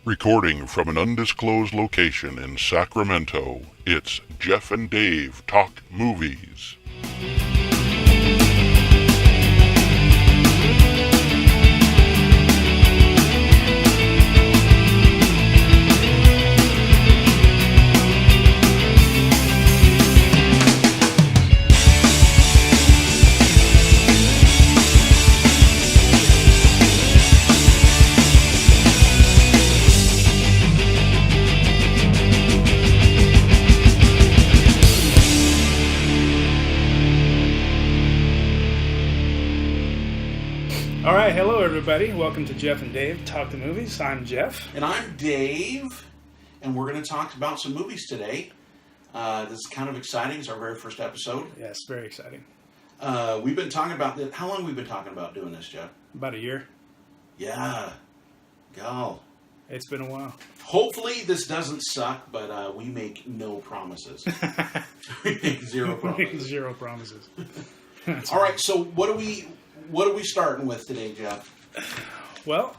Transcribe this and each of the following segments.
Recording from an undisclosed location in Sacramento, it's Jeff and Dave Talk Movies. All right, hello everybody. Welcome to Jeff and Dave Talk the Movies. I'm Jeff. And I'm Dave, and we're going to talk about some movies today. This is kind of exciting. It's our very first episode. Yes, very exciting. We've been talking about this. How long have we been talking about doing this, Jeff? About a year. Yeah. Gal. It's been a while. Hopefully this doesn't suck, but we make no promises. We make zero promises. Zero promises. All right, so what are we starting with today, Jeff? Well,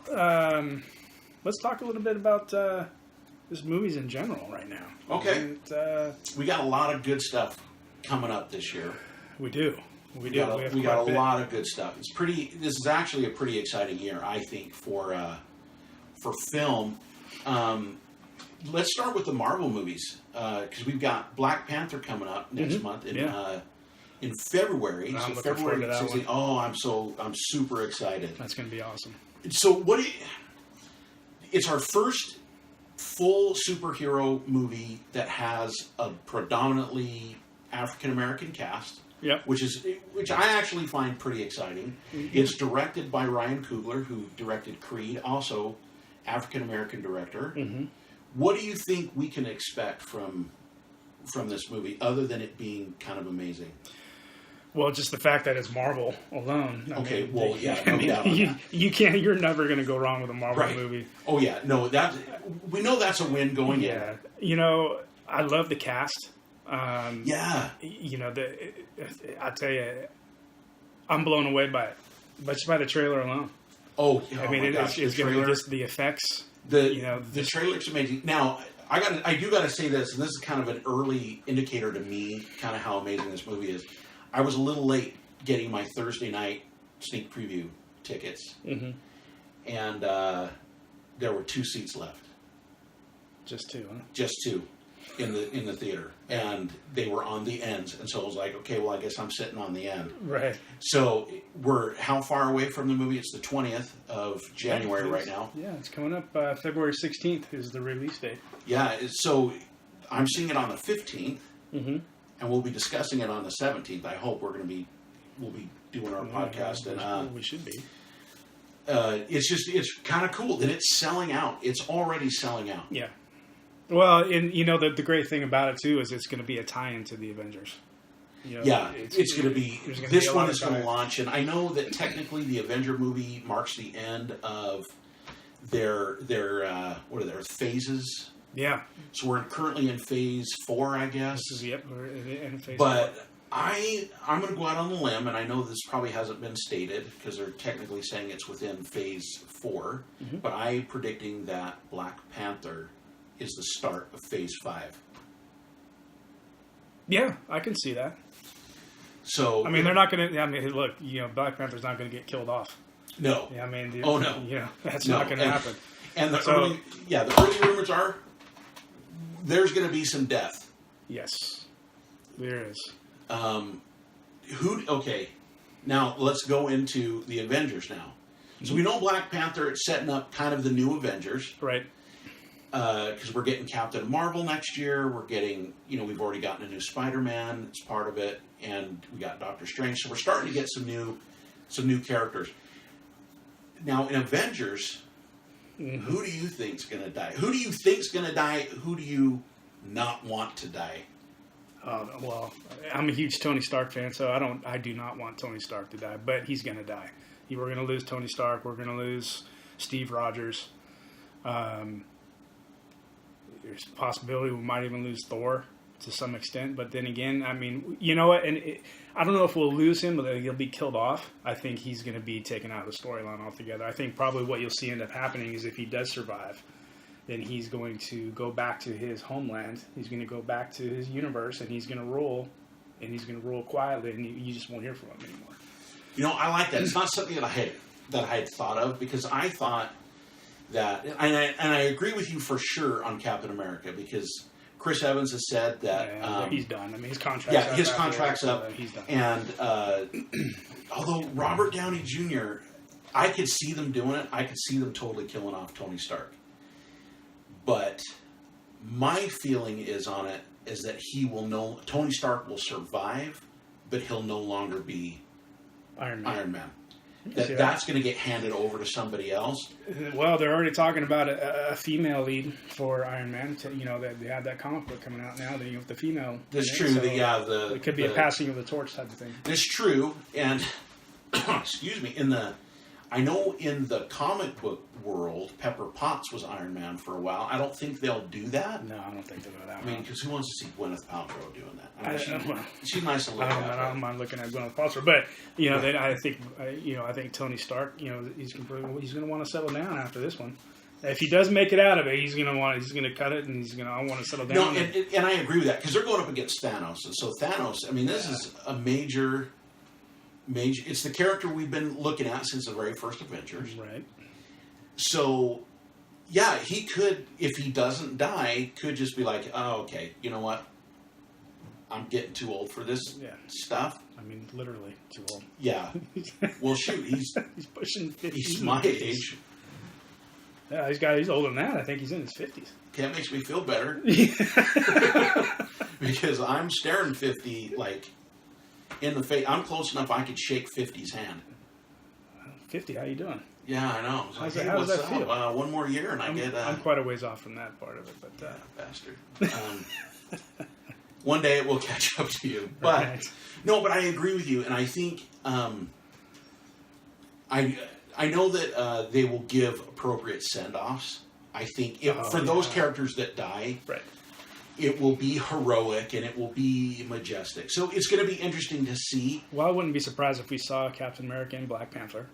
let's talk a little bit about just movies in general right now. Okay. And, We got a lot of good stuff coming up this year. we do. We do. We got a lot of good stuff. This is actually a pretty exciting year, I think, for film. Let's start with the Marvel movies because we've got Black Panther coming up next month in February. I'm so looking February forward to that 16th. Oh, I'm super excited. That's going to be awesome. So it's our first full superhero movie that has a predominantly African American cast. Yep. Which I actually find pretty exciting. Mm-hmm. It's directed by Ryan Coogler, who directed Creed, also African American director. Mm-hmm. What do you think we can expect from this movie, other than it being kind of amazing? Well, just the fact that it's Marvel alone. You can't. You're never going to go wrong with a Marvel movie. Oh yeah, no, we know that's a win going in. Yeah, you know, I love the cast. You know, I tell you, I'm blown away by it, but just by the trailer alone. I mean, it's going to be just the effects. The trailer's amazing. Now, I do got to say this, and this is kind of an early indicator to me, kind of how amazing this movie is. I was a little late getting my Thursday night sneak preview tickets, and there were 2 seats left. Just 2, huh? Just 2 in the theater, and they were on the ends, and so I was like, okay, well, I guess I'm sitting on the end. Right. So we're how far away from the movie? It's the 20th of January right now. Yeah, it's coming up. February 16th is the release date. Yeah, so I'm seeing it on the 15th. And we'll be discussing it on the 17th. I hope we'll be doing our podcast, and we should be. It's kind of cool that it's selling out. It's already selling out. Yeah. Well, and you know the great thing about it too is it's going to be a tie-in to the Avengers. You know, it's going to be. This one is going to launch, and I know that technically the Avenger movie marks the end of their phases. Yeah. So we're currently in phase 4, I guess. We're in phase 4. But I'm going to go out on a limb, and I know this probably hasn't been stated because they're technically saying it's within phase 4. But I'm predicting that Black Panther is the start of phase 5. Yeah, I can see that. So I mean, they're not going to. I mean, look, you know, Black Panther's not going to get killed off. No. Yeah, I mean, no. You know, that's not going to happen. And the early rumors are there's going to be some death. Yes, there is. Okay, now let's go into the Avengers now. So we know Black Panther is setting up kind of the new Avengers. Right. Because we're getting Captain Marvel next year. We're getting, we've already gotten a new Spider-Man. It's part of it. And we got Doctor Strange. So we're starting to get some new characters. Now, in Avengers, who do you think's going to die? Who do you think's going to die? Who do you not want to die? Well, I'm a huge Tony Stark fan, so I do not want Tony Stark to die, but he's going to die. We're going to lose Tony Stark. We're going to lose Steve Rogers. There's a possibility we might even lose Thor to some extent. But then again, I mean, you know what? I don't know if we'll lose him, but he'll be killed off. I think he's going to be taken out of the storyline altogether. I think probably what you'll see end up happening is if he does survive, then he's going to go back to his homeland. He's going to go back to his universe, and he's going to rule, and he's going to rule quietly, and you just won't hear from him anymore. You know, I like that. It's not something that I had thought of, because I thought that, and I agree with you for sure on Captain America, because Chris Evans has said that he's done. I mean, his contract's yeah, up. his contract's after, up. he's done. And although Robert Downey Jr., I could see them doing it. I could see them totally killing off Tony Stark. But my feeling is on it is that Tony Stark will survive, but he'll no longer be Iron Man. That's going to get handed over to somebody else. Well, they're already talking about a female lead for Iron Man. They have that comic book coming out now. The female. That's true. So it could be a passing of the torch type of thing. That's true. And excuse me, I know in the comic book world, Pepper Potts was Iron Man for a while. I don't think they'll do that. No, I don't think they'll do that. I mean, because who wants to see Gwyneth Paltrow doing that? I mean, she's nice to look I at. don't mind looking at Gwyneth Paltrow, but I think Tony Stark, he's going to want to settle down after this one. If he does make it out of it, he's going to cut it, and I want to settle down. No, and I agree with that, because they're going up against Thanos, and so Thanos. I mean, this is a major. It's the character we've been looking at since the very first Avengers. Right. So, yeah, he could, if he doesn't die, could just be like, oh, okay, you know what? I'm getting too old for this stuff. I mean, literally too old. Yeah. Well, shoot, he's pushing 50. He's my age. Yeah, he's older than that. I think he's in his 50s. That makes me feel better. Because I'm staring 50, like, in the face. I'm close enough I could shake 50's hand. 50, how you doing? Yeah, I know. How does that feel? One more year and I'm quite a ways off from that part of it, but bastard. One day it will catch up to you. But right. No, but I agree with you, and I think I know that they will give appropriate send-offs. I think for those characters that die, right, it will be heroic and it will be majestic. So it's going to be interesting to see. Well, I wouldn't be surprised if we saw Captain America and Black Panther.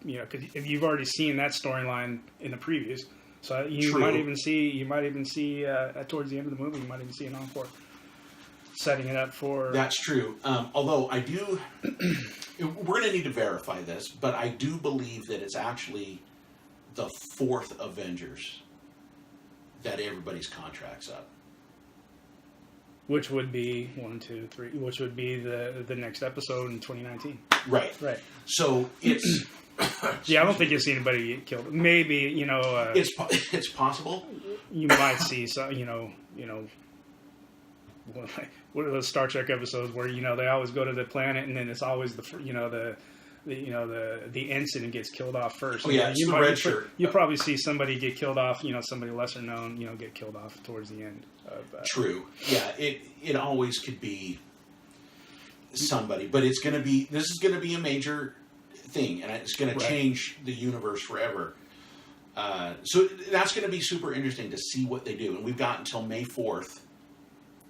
Because you've already seen that storyline in the previews, so you might even see towards the end of the movie, you might even see an encore setting it up for. That's true. Although I do, we're going to need to verify this, but I do believe that it's actually the fourth Avengers that everybody's contract's up. Which would be 1, 2, 3. Which would be the next episode in 2019. Right. So it's. Yeah, I don't think you'll see anybody get killed. Maybe it's possible. You might see some. What are those Star Trek episodes where they always go to the planet and then it's always the ensign gets killed off first. Oh yeah, it's the red shirt. You'll probably see somebody get killed off. Somebody lesser known. Get killed off towards the end. True. Yeah, it always could be somebody, but this is going to be a major thing, and it's going to change the universe forever. So that's going to be super interesting to see what they do, and we've got until May 4th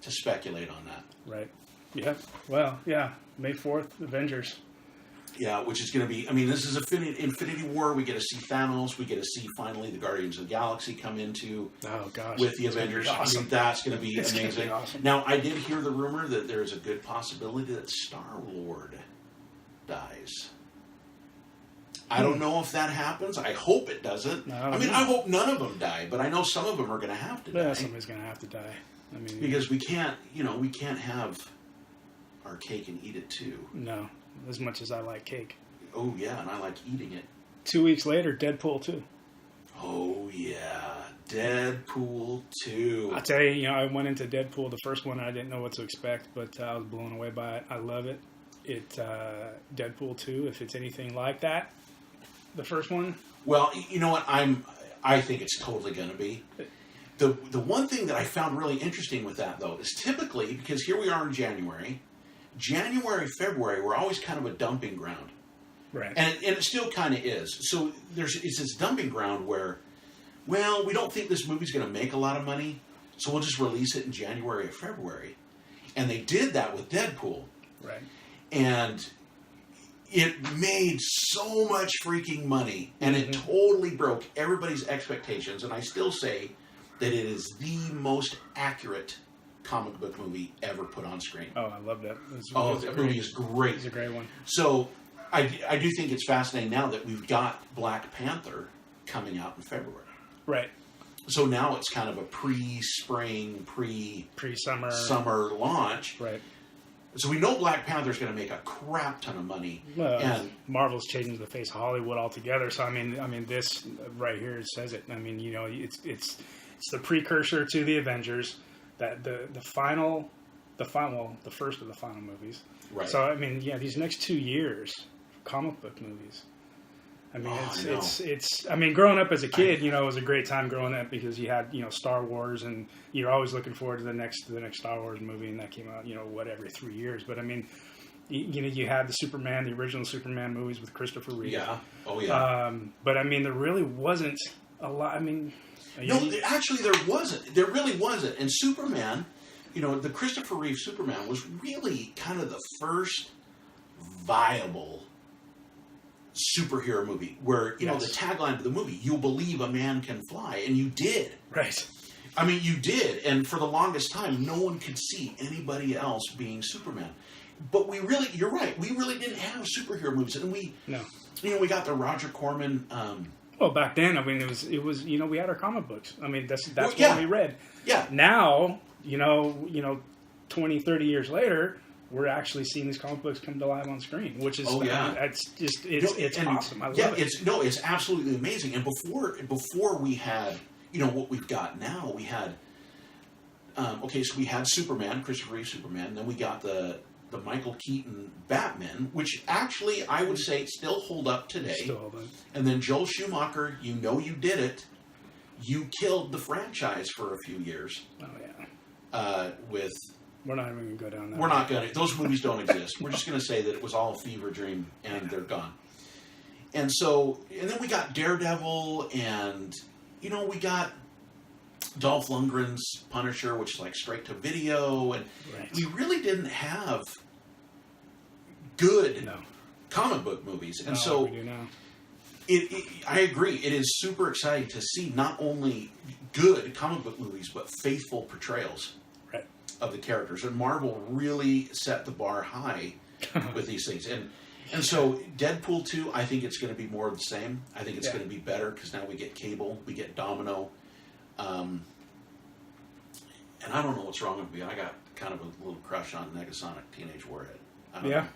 to speculate on that. Right. Yeah. Well, yeah. May 4th, Avengers. Yeah, which is going to be. I mean, this is Infinity War. We get to see Thanos. We get to see finally the Guardians of the Galaxy come into. Oh gosh. With the Avengers, awesome. I mean, that's going to be amazing. Gonna be awesome. Now, I did hear the rumor that there's a good possibility that Star-Lord dies. I don't know if that happens. I hope it doesn't. No, I hope none of them die, but I know some of them are going to have to die. Somebody's going to have to die. I mean, because we can't have our cake and eat it too. No, as much as I like cake. Oh yeah, and I like eating it. 2 weeks later, Deadpool 2. Oh yeah, Deadpool 2. I'll tell you, I went into Deadpool, the first one, I didn't know what to expect, but I was blown away by it. I love it. Deadpool 2, if it's anything like that, the first one. Well, you know what? I think it's totally going to be. The one thing that I found really interesting with that, though, is typically, because here we are in January, February, we're always kind of a dumping ground. Right. And it still kind of is. So it's this dumping ground where, well, we don't think this movie's going to make a lot of money, so we'll just release it in January or February. And they did that with Deadpool. Right. And it made so much freaking money, and it totally broke everybody's expectations. And I still say that it is the most accurate comic book movie ever put on screen. Oh, I love that. That movie is great. It's a great one. So I do think it's fascinating now that we've got Black Panther coming out in February. Right. So now it's kind of a pre-spring, pre-summer launch. Right. So we know Black Panther's going to make a crap ton of money. Well, and Marvel's changing the face of Hollywood altogether. So I mean, this right here says it. I mean, you know, it's the precursor to the Avengers. That the first of the final movies. Right. So I mean, yeah, these next 2 years, comic book movies. I mean, it's. I mean, growing up as a kid, you know, it was a great time growing up because you had, you know, Star Wars, and you're always looking forward to the next Star Wars movie, and that came out, you know, every 3 years. But I mean, you know, you had the original Superman movies with Christopher Reeve. Yeah. Oh yeah. But I mean, there really wasn't a lot. I mean, actually, there wasn't. There really wasn't. And Superman, you know, the Christopher Reeve Superman was really kind of the first viable superhero movie where, you know, the tagline of the movie, "You believe a man can fly," and you did. Right. I mean, you did, and for the longest time, no one could see anybody else being Superman. But you're right, we really didn't have superhero movies, and we got the Roger Corman. Well, back then, I mean, it was you know, we had our comic books. I mean, that's what we read. Yeah. Now, you know, 20, 30 years later, we're actually seeing these comic books come to life on screen, which is it's awesome. I love it. It's absolutely amazing. And before we had, you know, what we've got now, we had so we had Superman, Christopher Reeve Superman, then we got the Michael Keaton Batman, which actually I would say still hold up today. Still hold up. And then Joel Schumacher, you know, you did it. You killed the franchise for a few years. Oh yeah. With We're not even going to go down that. We're not going to. Those movies don't exist. We're just going to say that it was all a fever dream and they're gone. And then we got Daredevil, and, you know, we got Dolph Lundgren's Punisher, which is like straight to video, and we really didn't have good comic book movies. And so we do now. I agree. It is super exciting to see not only good comic book movies, but faithful portrayals of the characters. And Marvel really set the bar high with these things. And so Deadpool 2, I think it's going to be more of the same. I think it's going to be better because now we get Cable, we get Domino. And I don't know what's wrong with me. I got kind of a little crush on Negasonic Teenage Warhead. I don't know.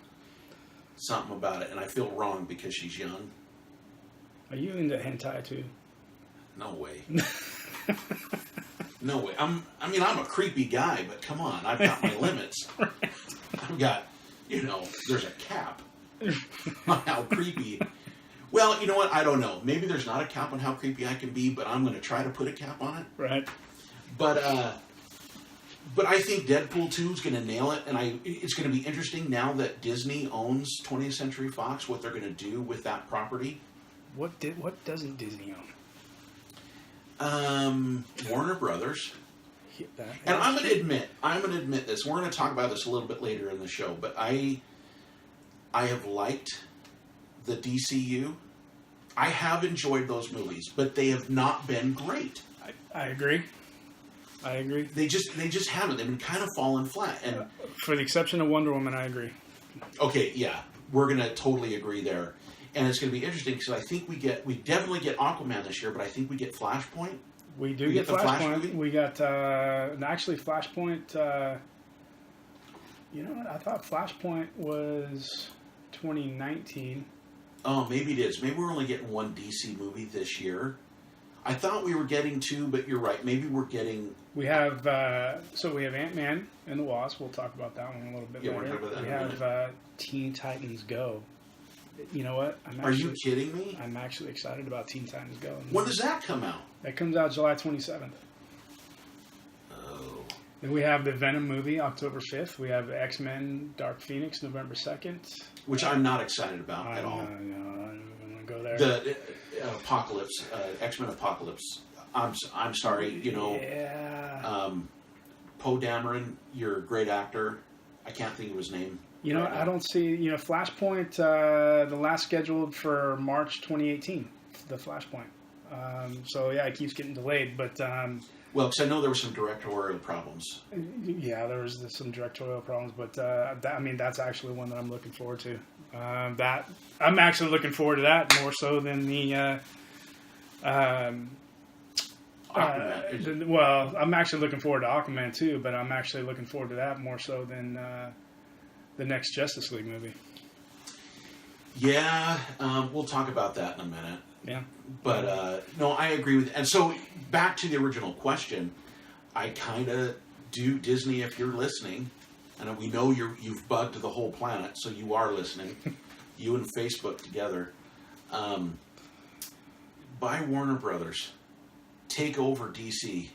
Something about it. And I feel wrong because she's young. Are you into hentai too? No way. No way. I'm a creepy guy, but come on, I've got my limits. I've got, you know, there's a cap on how creepy. Well, you know what? I don't know. Maybe there's not a cap on how creepy I can be, but I'm going to try to put a cap on it. Right. But I think Deadpool 2 is going to nail it, and it's going to be interesting now that Disney owns 20th Century Fox, what they're going to do with that property. What doesn't Disney own? Warner Brothers. And I'm going to admit this. We're going to talk about this a little bit later in the show, but I have liked the DCU. I have enjoyed those movies, but they have not been great. I agree. They just haven't. They've been kind of falling flat. And for the exception of Wonder Woman, I agree. Okay, yeah, we're going to totally agree there. And it's going to be interesting because I think we definitely get Aquaman this year, but I think we get Flashpoint. We do get Flashpoint. We got actually Flashpoint. You know what? I thought Flashpoint was 2019. Oh, maybe it is. Maybe we're only getting one DC movie this year. I thought we were getting two, but you're right. Maybe we're getting. We have we have Ant-Man and the Wasp. We'll talk about that one a little bit later. We'll talk about that. We have Teen Titans Go. You know what? Are you kidding me? I'm actually excited about Teen Titans Go. When does that come out? That comes out July 27th. Oh. Then we have the Venom movie October 5th. We have X-Men Dark Phoenix November 2nd. Which I'm not excited about at all. No, I'm going to go there. The Apocalypse, X-Men Apocalypse. I'm sorry, you know. Yeah. Poe Dameron, you're a great actor. I can't think of his name. You know, right now. I don't see, Flashpoint, the last scheduled for March 2018, the Flashpoint. So, yeah, it keeps getting delayed. But, Well, because I know there were some directorial problems. yeah, there was some directorial problems. But, that's actually one that I'm looking forward to. I'm actually looking forward to that more so than the... well, I'm actually looking forward to Aquaman too, but I'm actually looking forward to that more so than the next Justice League movie. Yeah, we'll talk about that in a minute. Yeah. But no, I agree with. And so back to the original question, I kind of do. Disney, if you're listening, and we know you've bugged the whole planet, so you are listening. You and Facebook together. Buy Warner Brothers. Take over DC.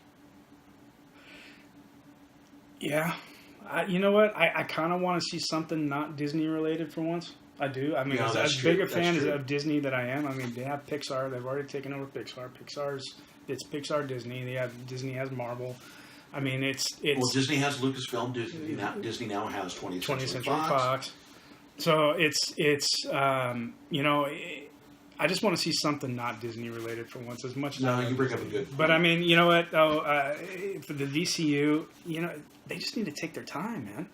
Yeah. You know what? I kind of want to see something not Disney related for once. I do. I mean, as big a fan of Disney that I am, I mean, they have Pixar. They've already taken over Pixar. It's Pixar Disney. Disney has Marvel. I mean, it's well, Disney has Lucasfilm. Disney now has 20th Century Fox. So I just want to see something not Disney related for once. As much as you bring up a good point. But I mean, you know what? For the DCU, they just need to take their time, man.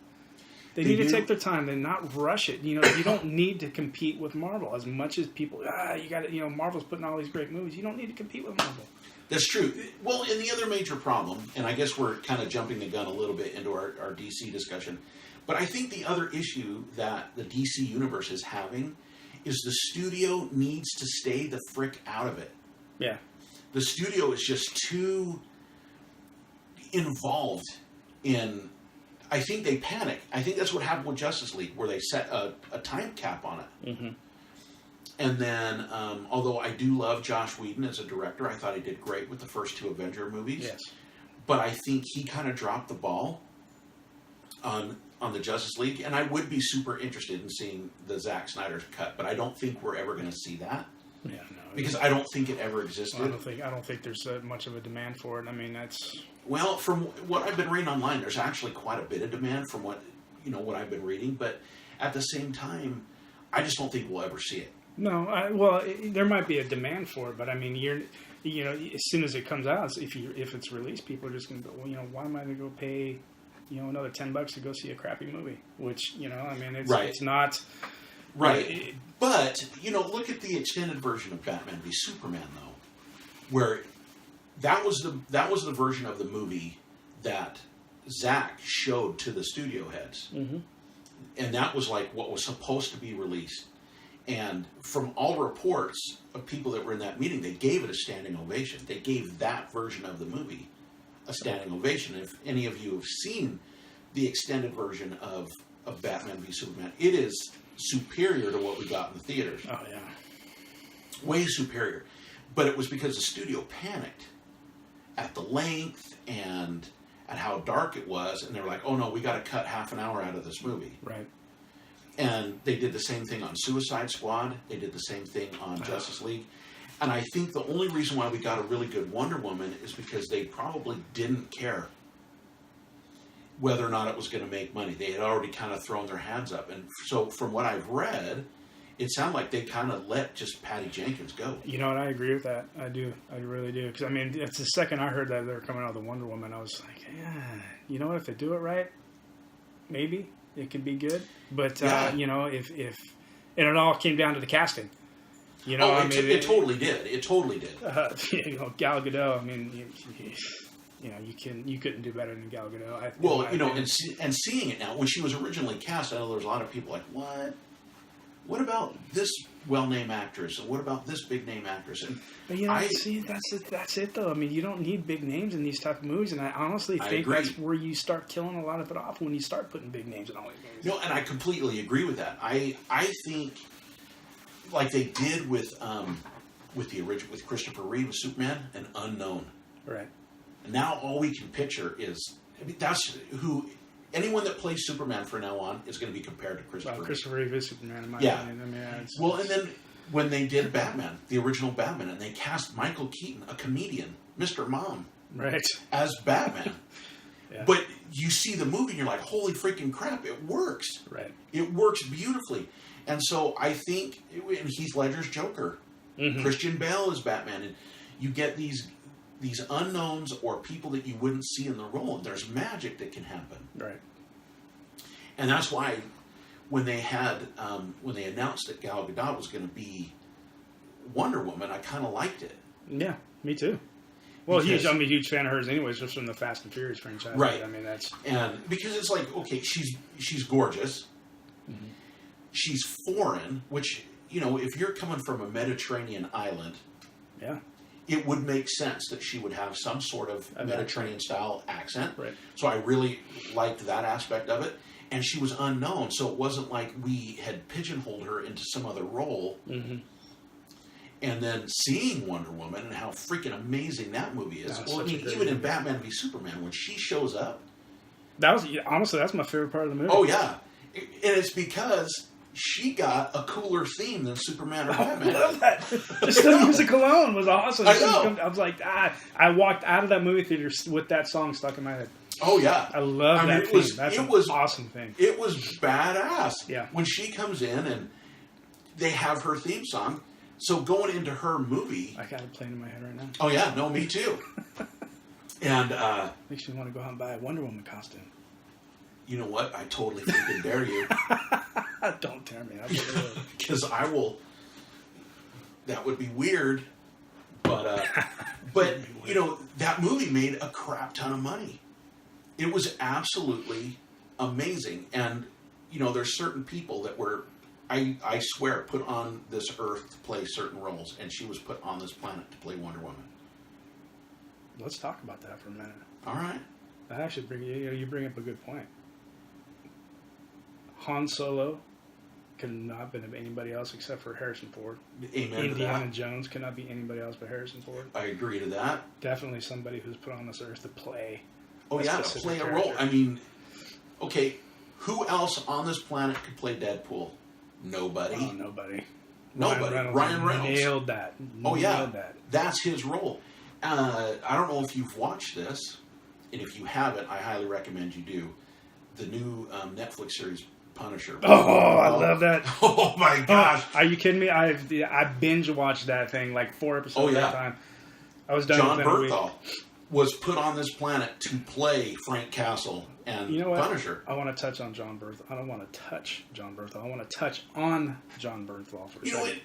They need to take their time and not rush it. You don't need to compete with Marvel as much as people. You got to. Marvel's putting all these great movies. You don't need to compete with Marvel. That's true. Well, and the other major problem, and I guess we're kind of jumping the gun a little bit into our DC discussion, but I think the other issue that the DC universe is having is the studio needs to stay the frick out of it. Yeah. The studio is just too involved in... I think they panic. I think that's what happened with Justice League, where they set a time cap on it. Mm-hmm. And then, although I do love Joss Whedon as a director, I thought he did great with the first two Avenger movies. Yes. But I think he kind of dropped the ball on the Justice League, and I would be super interested in seeing the Zack Snyder's cut, but I don't think we're ever going to see that. Yeah, no. Because I don't think it ever existed. I don't think there's much of a demand for it. I mean, that's... Well, from what I've been reading online, there's actually quite a bit of demand from what I've been reading, but at the same time, I just don't think we'll ever see it. No, there might be a demand for it, but I mean, as soon as it comes out, if it's released, people are just going to go, well, why am I going to go pay, another $10 to go see a crappy movie? Which, I mean, it's not... Right. But, look at the extended version of Batman v Superman, though, where that was the version of the movie that Zack showed to the studio heads. Mm-hmm. And that was like what was supposed to be released. And from all reports of people that were in that meeting, they gave it a standing ovation. They gave that version of the movie a standing ovation. If any of you have seen the extended version of Batman v Superman, it is superior to what we got in the theaters. Oh, yeah. Way superior. But it was because the studio panicked at the length and at how dark it was, and they were like, oh no, we got to cut half an hour out of this movie. Right. And they did the same thing on Suicide Squad. They did the same thing on Justice League. And I think the only reason why we got a really good Wonder Woman is because they probably didn't care whether or not it was going to make money. They had already kind of thrown their hands up. And so from what I've read, it sounded like they kind of let just Patty Jenkins go. You know what? I agree with that. I do. I really do. Because, I mean, it's the second I heard that they were coming out with the Wonder Woman, I was like, yeah, you know what? If they do it right, maybe it could be good. But, if it all came down to the casting. It totally did. It totally did. Gal Gadot, I mean, you couldn't do better than Gal Gadot. And seeing it now, when she was originally cast, I know there was a lot of people like, what? What about this well-named actress? And what about this big-name actress? And that's it, though. I mean, you don't need big names in these type of movies, and I honestly think that's where you start killing a lot of it off, when you start putting big names in all these movies. No, and I completely agree with that. I think, like they did with the original, with Christopher Reeve with Superman, an unknown. Right. And now all we can picture is, that's who... Anyone that plays Superman from now on is going to be compared to Christopher Reeve. Christopher Reeve is Superman, in my opinion. I mean, well, and then when they did Batman, the original Batman, and they cast Michael Keaton, a comedian, Mr. Mom, right, as Batman. Yeah. But you see the movie and you're like, holy freaking crap, it works. Right. It works beautifully. And so I think, and Heath Ledger's Joker, Christian Bale is Batman, and you get these unknowns or people that you wouldn't see in the role, and there's magic that can happen. Right. And that's why when they announced that Gal Gadot was going to be Wonder Woman, I kind of liked it. Yeah, me too. Well, Because, I'm a huge fan of hers anyways, just from the Fast and Furious franchise. Right. I mean, that's... And because it's like, okay, she's gorgeous. Mm-hmm. She's foreign, which, you know, if you're coming from a Mediterranean island, Yeah. it would make sense that she would have some sort of Mediterranean-style accent. Right. So I really liked that aspect of it. And she was unknown, so it wasn't like we had pigeonholed her into some other role. Mm-hmm. And then seeing Wonder Woman and how freaking amazing that movie is. That's Well, I such a mean, great even in movie. Batman v Superman, when she shows up, Honestly, that's my favorite part of the movie. oh yeah, and it's because she got a cooler theme than Superman or I Batman. love that. Just the music alone was awesome. I know. I was like, I walked out of that movie theater with that song stuck in my head. Oh yeah, I love that theme. That's an was awesome thing. It was badass. Yeah. When she comes in and they have her theme song, so going into her movie. I got it playing in my head right now. Oh yeah, no, me too. And Makes me want to go out and buy a Wonder Woman costume. you know what? I totally freaking dare you. Don't tear me up. I really will. Because I will. That would be weird, but you know, that movie made a crap ton of money. It was absolutely amazing, and you know, there's certain people that were, I swear, put on this earth to play certain roles, and she was put on this planet to play Wonder Woman. Let's talk about that for a minute. All right. That actually you bring up a good point. Han Solo could not have been of anybody else except for Harrison Ford. Amen to Indiana that. Jones could not be anybody else but Harrison Ford. I agree to that. Definitely somebody who's put on this earth to play. Oh a yeah, to specific play a character. role. I mean, okay, who else on this planet could play Deadpool? Nobody. Oh, nobody. Nobody. Ryan Reynolds. Nailed that. Oh yeah, Nailed that. that's his role. I don't know if you've watched this, and if you haven't, I highly recommend you do. The new Netflix series Punisher. Oh, I love that. Oh my gosh! Are you kidding me? I binge watched that thing like 4 episodes at a time. I was done John within a week. Bernthal was put on this planet to play Frank Castle and You know what? Punisher. I want to touch on John Bernthal. I don't want to touch John Bernthal. I want to touch on John Bernthal for a You know second.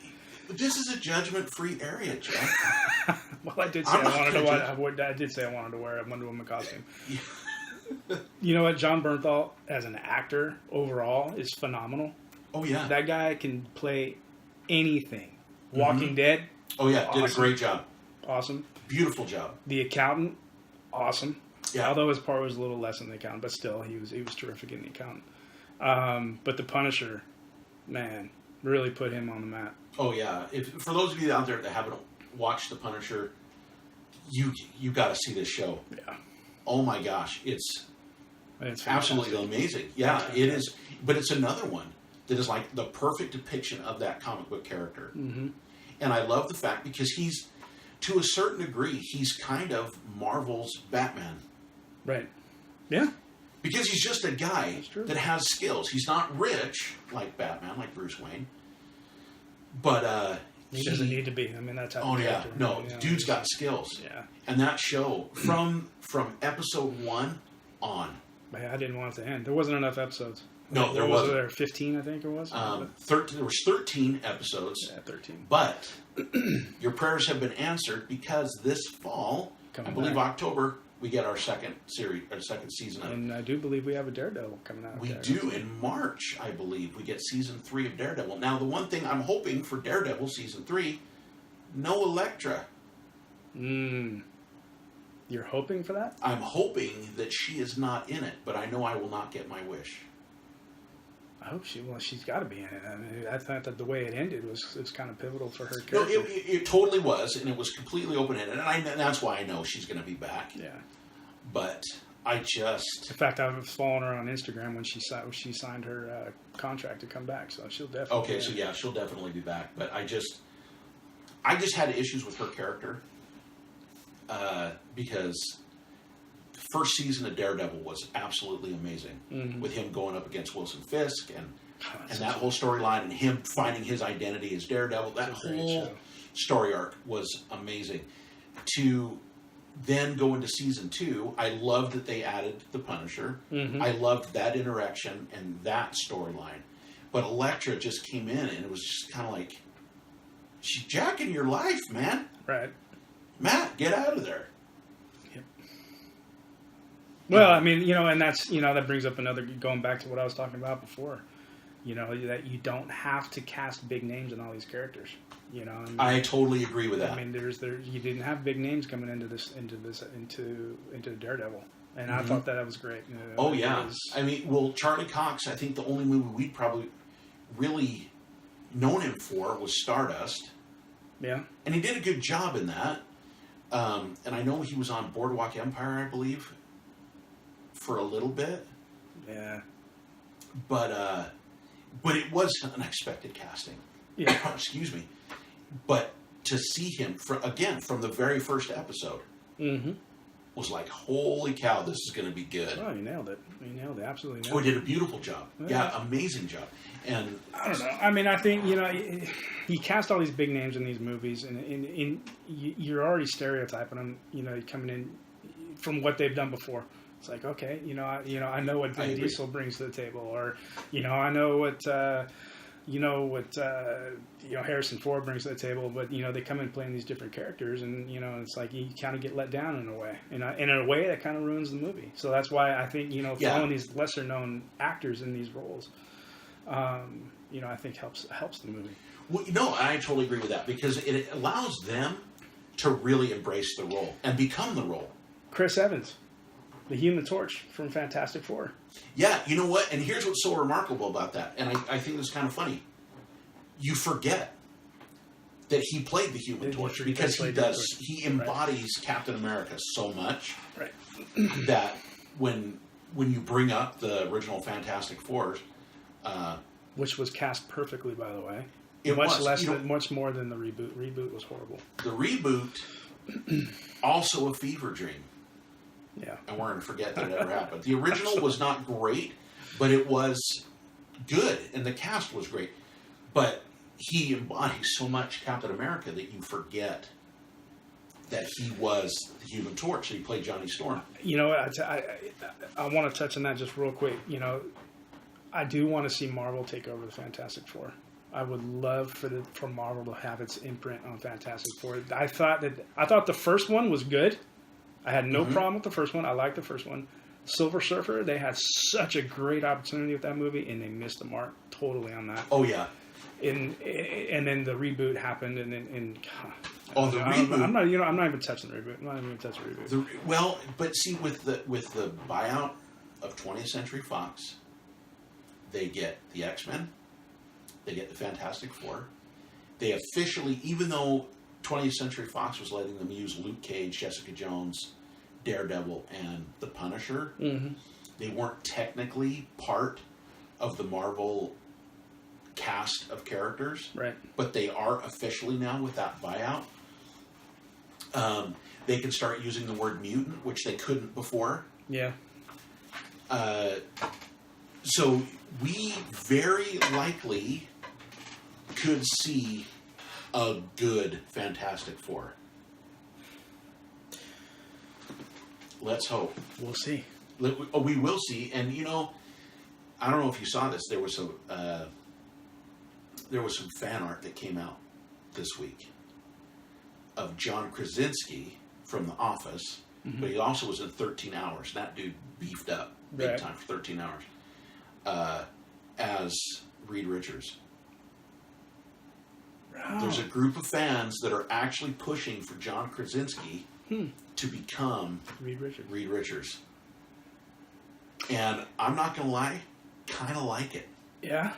what? This is a judgment-free area, Jeff. Well, I did say I'm I not wanted to. gonna I did say I wanted to wear a Wonder Woman costume. You know what? John Bernthal, as an actor overall, is phenomenal. Oh yeah. That guy can play anything. Walking Dead, Oh yeah. Did a Awesome. great job. awesome. Beautiful job. The Accountant, awesome. Yeah. Although his part was a little less than the Accountant, but still, he was terrific in the Accountant. But the Punisher, man, really put him on the map. Oh yeah. If for those of you out there that haven't watched The Punisher, you got to see this show. Yeah, Oh my gosh, it's it's absolutely fantastic. amazing. Yeah, It's it is. But it's another one that is like the perfect depiction of that comic book character. Mm-hmm. And I love the fact because he's, to a certain degree, he's kind of Marvel's Batman. Right. Yeah. Because he's just a guy That's true. that has skills. He's not rich like Batman, like Bruce Wayne. But He doesn't need to be. I mean, that's how. Oh the yeah, character, no, you know, dude's got skills. Yeah. And that show from episode 1 on. But I didn't want it to end. There wasn't enough episodes. No, there was wasn't. there 15, I think it was. 13, there was 13 episodes. Yeah, 13. But your prayers have been answered because this fall, Coming I believe back. October, we get our second series, our second season of. And I do believe we have a Daredevil coming out. We there. do in March, I believe. We get season 3 of Daredevil. Now, the one thing I'm hoping for Daredevil season 3, no Elektra. You're hoping for that? I'm hoping that she is not in it, but I know I will not get my wish. I hope she's got to be in it. I mean, I thought that the way it ended was kind of pivotal for her No, character. it totally was, and it was completely open-ended, and that's why I know she's going to be back. Yeah. But I just... In fact, I was following her on Instagram when she signed her contract to come back, so she'll definitely. Okay, be so in. yeah, she'll definitely be back. But I just had issues with her character because the first season of Daredevil was absolutely amazing, with him going up against Wilson Fisk and that whole storyline, and him finding his identity as Daredevil. That whole story arc was amazing. To then go into season 2, I loved that they added the Punisher. I loved that interaction and that storyline. But Elektra just came in, and it was just kind of like, she's jacking your life, man. Right. Matt, get out of there. Yep. Well, I mean, you know, and that's, you know, that brings up another, going back to what I was talking about before, you know, that you don't have to cast big names in all these characters. You know, I mean, I totally agree with that. I mean, there's you didn't have big names coming into Daredevil, and I thought that was great. You know, oh yeah, I mean, well, Charlie Cox. I think the only movie we'd probably really known him for was Stardust. Yeah, and he did a good job in that. And I know he was on Boardwalk Empire, I believe, for a little bit. Yeah, but it was unexpected casting. Yeah, excuse me. But to see him from the very first episode was like, holy cow, this is going to be good. Oh, you nailed it. You nailed it. Absolutely nailed it. Oh, he did a beautiful job. Yeah, amazing job. And I don't know. I mean, I think, you know, he cast all these big names in these movies, and you're already stereotyping them, you know, coming in from what they've done before. It's like, okay, I know what Vin Diesel brings to the table, or, you know, I know what... Harrison Ford brings to the table, but, you know, they come in playing these different characters, and, you know, it's like you kind of get let down in a way. And in a way that kind of ruins the movie. So that's why I think, you know, throwing these lesser-known actors in these roles, you know, I think helps the movie. Well, no, I totally agree with that, because it allows them to really embrace the role and become the role. Chris Evans, the Human Torch from Fantastic Four. Yeah, you know what? And here's what's so remarkable about that, and I think it's kind of funny. You forget that he played the Human Torch, because he embodies Captain America so much that when you bring up the original Fantastic Four, which was cast perfectly, by the way, much more than the reboot. Reboot was horrible. The reboot, also a fever dream. Yeah. And we're going to forget that it ever happened. The original was not great, but it was good, and the cast was great. But he embodies so much Captain America that you forget that he was the Human Torch, that he played Johnny Storm. You know, I want to touch on that just real quick. You know, I do want to see Marvel take over the Fantastic Four. I would love for Marvel to have its imprint on Fantastic Four. I thought the first one was good. I had no problem with the first one. I liked the first one. Silver Surfer, they had such a great opportunity with that movie, and they missed the mark totally on that. Oh, yeah. And then the reboot happened, and reboot. I'm not even touching the reboot. I'm not even touching the reboot. But see, with the buyout of 20th Century Fox, they get the X-Men, they get the Fantastic Four. They officially, even though 20th Century Fox was letting them use Luke Cage, Jessica Jones, Daredevil, and the Punisher, they weren't technically part of the Marvel cast of characters, right? But they are officially now with that buyout. They can start using the word mutant, which they couldn't before. Yeah. So we very likely could see a good Fantastic Four. Let's hope. We'll see. We will see. And, you know, I don't know if you saw this. There was some fan art that came out this week of John Krasinski from The Office, but he also was in 13 Hours. That dude beefed up big time for 13 Hours as Reed Richards. Oh. There's a group of fans that are actually pushing for John Krasinski to become Reed Richards. And I'm not going to lie, kind of like it. Yeah.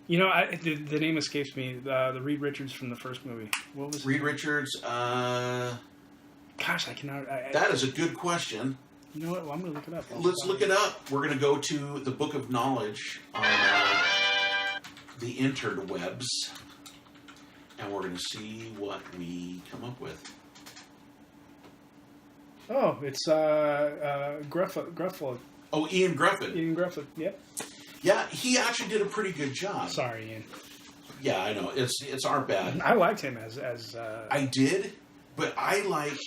You know, the name escapes me. The Reed Richards from the first movie. What was Reed Richards? Gosh, I cannot. That is a good question. You know what? Well, I'm going to look it up. Let's look it up. We're going to go to the Book of Knowledge on the interwebs, and we're going to see what we come up with. Oh, it's Gruffalo. Oh, Ian Gruffin. Ian Gruffalo. Yep. Yeah, he actually did a pretty good job. Sorry, Ian. Yeah, I know. It's our bad. I liked him as. I did, but I like,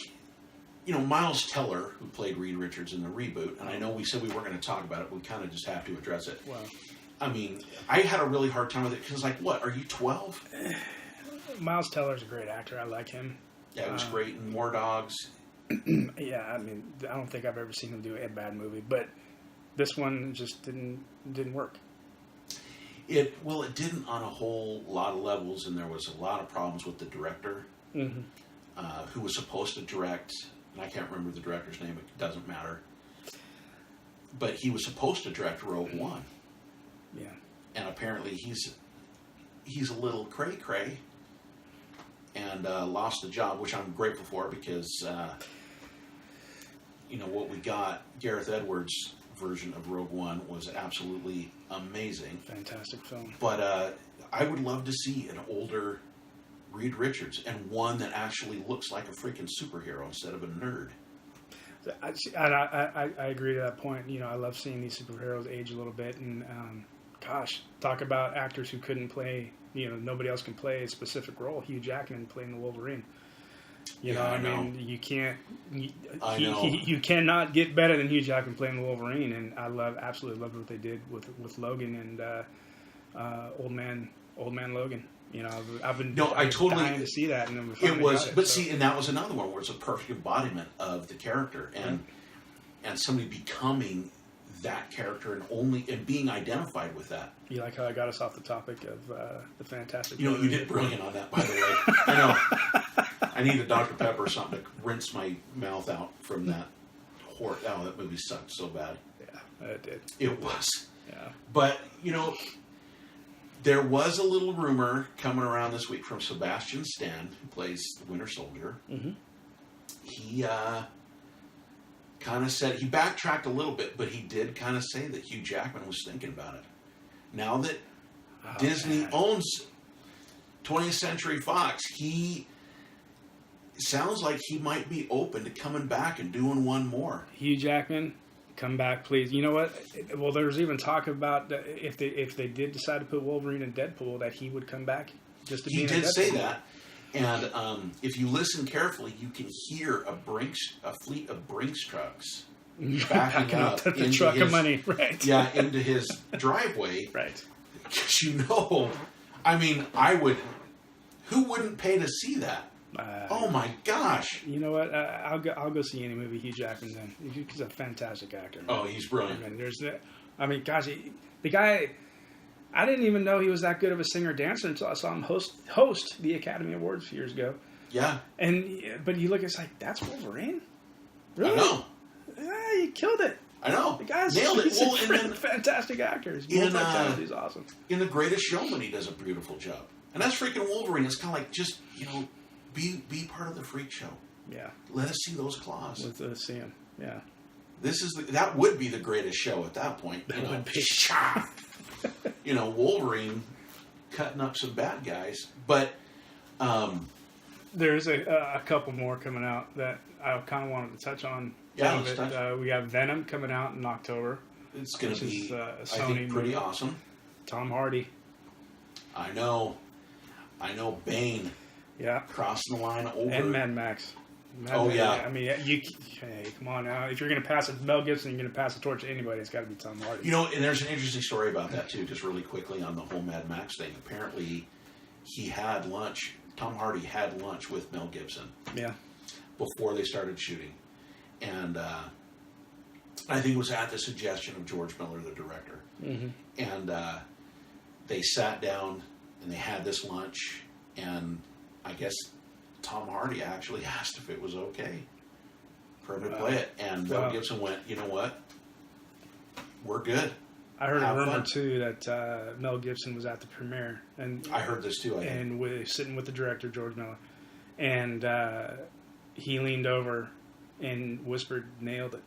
Miles Teller, who played Reed Richards in the reboot, and I know we said we weren't going to talk about it. We kind of just have to address it. Well, I mean, I had a really hard time with it because, what, are you 12? Miles Teller's a great actor. I like him. Yeah, it was great in War Dogs. Yeah, I mean, I don't think I've ever seen him do a bad movie, but this one just didn't work. It didn't on a whole lot of levels, and there was a lot of problems with the director, who was supposed to direct, and I can't remember the director's name, it doesn't matter, but he was supposed to direct Rogue One. Yeah. And apparently he's a little cray-cray, and lost the job, which I'm grateful for, because, what we got, Gareth Edwards' version of Rogue One was absolutely amazing. Fantastic film. But I would love to see an older Reed Richards, and one that actually looks like a freaking superhero instead of a nerd. I agree to that point. I love seeing these superheroes age a little bit, and talk about actors who couldn't play. Nobody else can play a specific role. Hugh Jackman playing the Wolverine. I mean, you can't. You cannot get better than Hugh Jackman playing the Wolverine, and I absolutely loved what they did with Logan and Old Man Logan. I've been dying to see that, and then we finally got it. But see, and that was another one where it's a perfect embodiment of the character, and somebody becoming that character and being identified with that. You like how I got us off the topic of the Fantastic? You did brilliant on that, by the way. I know. I need a Dr. Pepper or something to rinse my mouth out from that horror. Oh, that movie sucked so bad. Yeah, it did. It was. Yeah. But, there was a little rumor coming around this week from Sebastian Stan, who plays the Winter Soldier. Mm-hmm. He kind of said, he backtracked a little bit, but he did kind of say that Hugh Jackman was thinking about it. Now that Disney owns 20th Century Fox, he sounds like he might be open to coming back and doing one more. Hugh Jackman, come back, please. You know what? Well, there's even talk about if they did decide to put Wolverine in Deadpool, that he would come back just to be in Deadpool. He did say that. And if you listen carefully, you can hear a fleet of Brinks trucks backing up the into truck of money, right? Yeah, into his driveway. Right. Because I mean, who wouldn't pay to see that? Oh my gosh! You know what? I'll go see any movie Hugh Jackman's in. He's a fantastic actor. Man. Oh, he's brilliant. Gosh, the guy. I didn't even know he was that good of a singer dancer until I saw him host the Academy Awards years ago. Yeah. But you look, it's like, that's Wolverine. Really? I know. Yeah, you killed it. I know. The guy's nailed it. Well, and fantastic actor. He's awesome. In The Greatest Showman, he does a beautiful job, and that's freaking Wolverine. It's kind of like just be part of the freak show. Yeah. Let us see those claws. Let's see him. Yeah. That would be the greatest show at that point. That would be. Wolverine cutting up some bad guys, but there's a couple more coming out that I kind of wanted to touch on. Yeah, we have Venom coming out in October. It's going to be, Sony, I think, pretty awesome. Tom Hardy. I know, Bane. Yeah. Crossing the line over. And Mad Max. Yeah. I mean, hey, come on now. If you're going to pass it to Mel Gibson, you're going to pass the torch to anybody, it's got to be Tom Hardy. And there's an interesting story about that, too, just really quickly on the whole Mad Max thing. Apparently, Tom Hardy had lunch with Mel Gibson. Yeah. Before they started shooting. And I think it was at the suggestion of George Miller, the director. Mm-hmm. And they sat down and they had this lunch, and I guess Tom Hardy actually asked if it was okay for him to play it. And Mel Gibson went, you know what? We're good. I heard a rumor, too, that Mel Gibson was at the premiere. And I heard this, too. Sitting with the director, George Miller. And he leaned over and whispered, nailed it.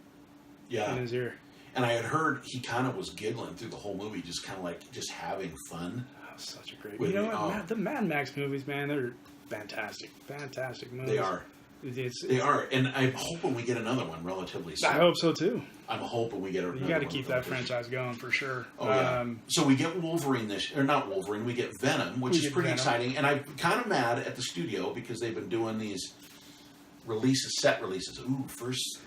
Yeah. In his ear. And I had heard he kind of was giggling through the whole movie, just kind of like just having fun. Oh, such a great movie. You know what? The Mad Max movies, man, they're fantastic. Fantastic movies. They are. They are, and I'm hoping we get another one relatively soon. I hope so too. I'm hoping we get another one. You got to keep that franchise going for sure. Oh, yeah. So we get Wolverine not Wolverine, we get Venom, which is pretty exciting. And I'm kind of mad at the studio because they've been doing these set releases. Ooh, first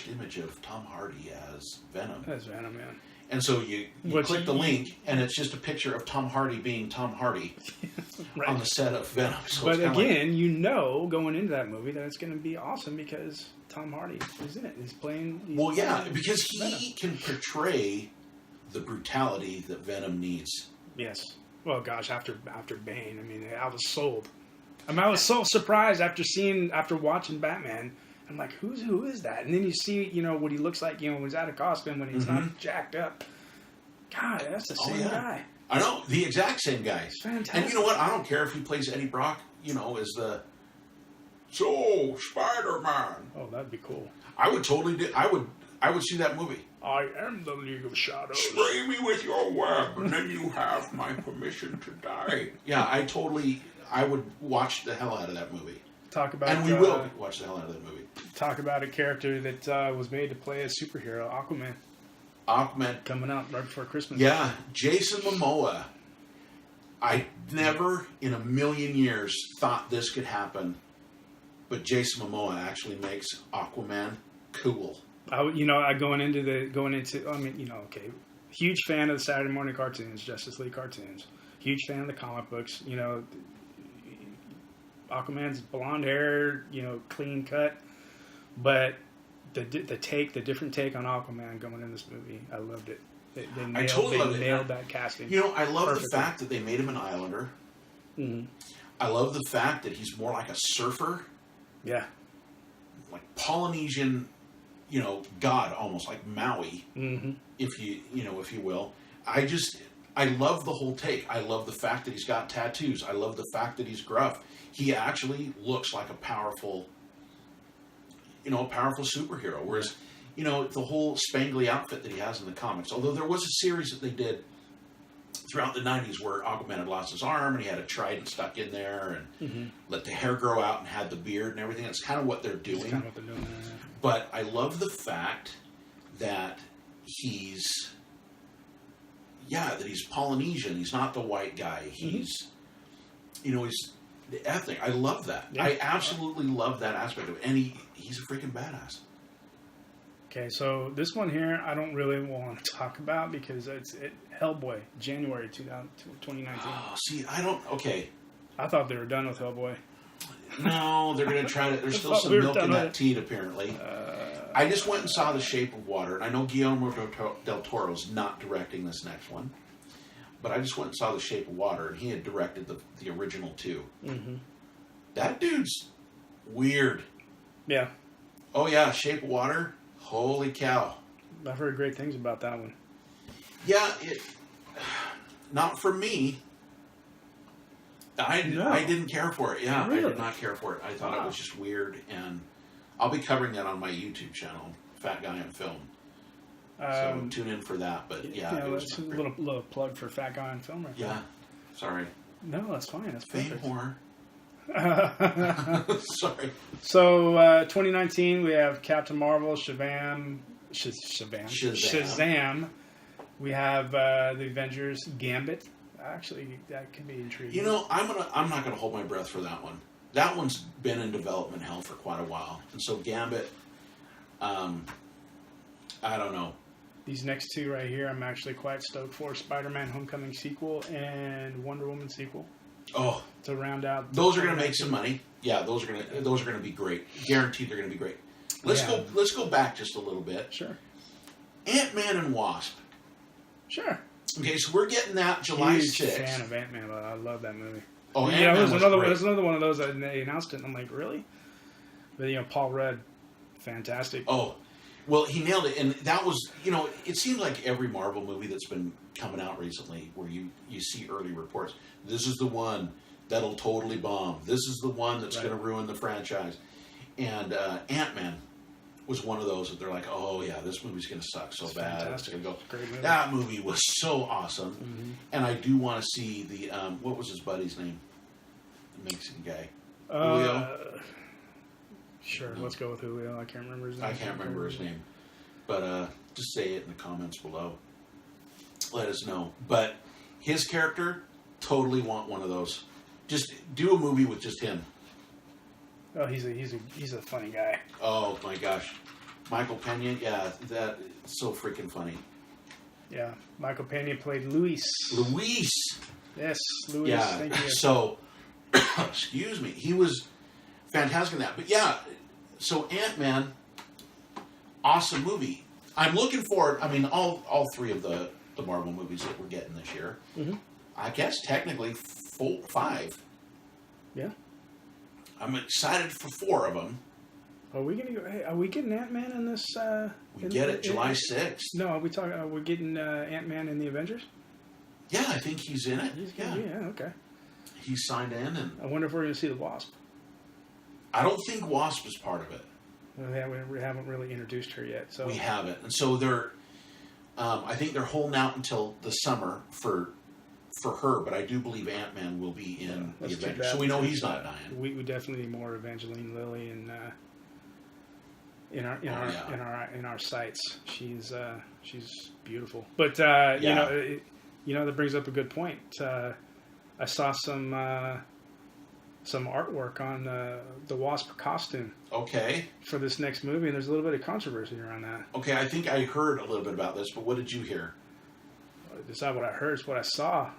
image of Tom Hardy as Venom. That's Venom, man. And so you click the link, and it's just a picture of Tom Hardy being Tom Hardy right. on the set of Venom. So but again, you know, going into that movie that it's going to be awesome because Tom Hardy is in it. He's playing. Because he can portray the brutality that Venom needs. Yes. Well, gosh, after Bane, I mean, I was sold. I mean, I was so surprised after watching Batman. I'm like, who is that? And then you see, you know, what he looks like, you know, when he's out of costume, when he's not jacked up. God, that's the same guy. I know, the exact same guy. It's fantastic. And you know what? I don't care if he plays Eddie Brock, you know, as the Spider-Man. Oh, that'd be cool. I would totally do. I would see that movie. I am the League of Shadows. Spray me with your web, and then you have my permission to die. Yeah, I would watch the hell out of that movie. And we will watch the hell out of that movie. Talk about a character that was made to play a superhero, Aquaman. Coming out right before Christmas. Yeah, Jason Momoa. I never in a million years thought this could happen, but Jason Momoa actually makes Aquaman cool. Going into huge fan of the Saturday morning cartoons, Justice League cartoons. Huge fan of the comic books. You know, Aquaman's blonde hair, you know, clean cut, but the different take on Aquaman going in this movie, I loved it. They nailed that casting. You know, I love the fact that they made him an islander. Mm-hmm. I love the fact that he's more like a surfer. Yeah, like Polynesian, you know, god almost like Maui, if you will. I love the whole take. I love the fact that he's got tattoos. I love the fact that he's gruff. He actually looks like a powerful superhero. Whereas, you know, the whole spangly outfit that he has in the comics, although there was a series that they did throughout the 90s where Aquaman had lost his arm and he had a trident stuck in there and let the hair grow out and had the beard and everything. That's kind of what they're doing. But I love the fact that he's Polynesian. He's not the white guy. He's the ethnic. I love that. Yeah. I absolutely love that aspect of it. And he's a freaking badass. Okay, so this one here, I don't really want to talk about because it's Hellboy, January 2019. Oh, see, okay. I thought they were done with Hellboy. No, they're going to try to. There's still some milk in that teat, apparently. I just went and saw The Shape of Water, and I know Guillermo del Toro's not directing this next one, but I just went and saw The Shape of Water, and he had directed the original two. Mm-hmm. That dude's weird. Yeah. Oh, yeah, Shape of Water. Holy cow. I've heard great things about that one. Yeah, not for me. I didn't care for it. Yeah, really? I did not care for it. I thought it was just weird, and I'll be covering that on my YouTube channel, Fat Guy on Film. So tune in for that. But yeah, it was a little plug for Fat Guy on Film. Right yeah, sorry. No, that's fine. That's perfect. Fame Sorry. So 2019, we have Captain Marvel, Shazam. We have the Avengers, Gambit. Actually, that could be intriguing. You know, I'm not gonna hold my breath for that one. That one's been in development hell for quite a while, and so Gambit. I don't know. These next two right here, I'm actually quite stoked for: Spider-Man: Homecoming sequel and Wonder Woman sequel. Oh, to round out. Those are going to make some money. Yeah, those are going to be great. Guaranteed, they're going to be great. Let's go back just a little bit. Sure. Ant-Man and Wasp. Sure. Okay, so we're getting that July 6th. Huge fan of Ant-Man. I love that movie. Oh, yeah, there's another one of those that they announced it, and I'm like, really? But Paul Rudd, fantastic. Oh, well, he nailed it, and that was, it seems like every Marvel movie that's been coming out recently, where you see early reports. This is the one that'll totally bomb. This is the one that's going to ruin the franchise. And Ant-Man was one of those that they're like, oh yeah, this movie's going to suck so bad. Fantastic. It's going to go. Great movie. That movie was so awesome, and I do want to see the what was his buddy's name? The Mexican guy. Julio. Sure, No. let's go with Julio. I can't remember his name. I can't remember his name, but just say it in the comments below. Let us know. But his character, totally want one of those. Just do a movie with just him. Oh, he's a funny guy. Oh my gosh, Michael Pena, yeah, that so freaking funny. Yeah, Michael Pena played Luis. Luis, Yes, Luis. yeah. Thank you. So, excuse me, he was fantastic in that. But yeah, so Ant-Man, awesome movie. I'm looking forward. I mean, all three of the Marvel movies that we're getting this year. Mm-hmm. I guess technically 5. Yeah. I'm excited for 4 of them. Are we gonna go? Hey, are we getting Ant-Man in this? We get it July 6th. No, are we talking? We're getting Ant-Man in the Avengers. Yeah, I think he's in it. He's Yeah, gonna be, okay. he's signed in, and I wonder if we're gonna see the Wasp. I don't think Wasp is part of it. Well, we haven't really introduced her yet, so We haven't, and so they're. I think they're holding out until the summer for her, but I do believe Ant-Man will be in the that's too Avengers, bad, so we know because, he's not dying. We definitely need more Evangeline Lilly in our sights. She's beautiful, but Yeah. that brings up a good point. I saw some artwork on the Wasp costume Okay, for this next movie, and there's a little bit of controversy around that. okay, I think I heard a little bit about this, but what did you hear? It's not what I heard; it's what I saw.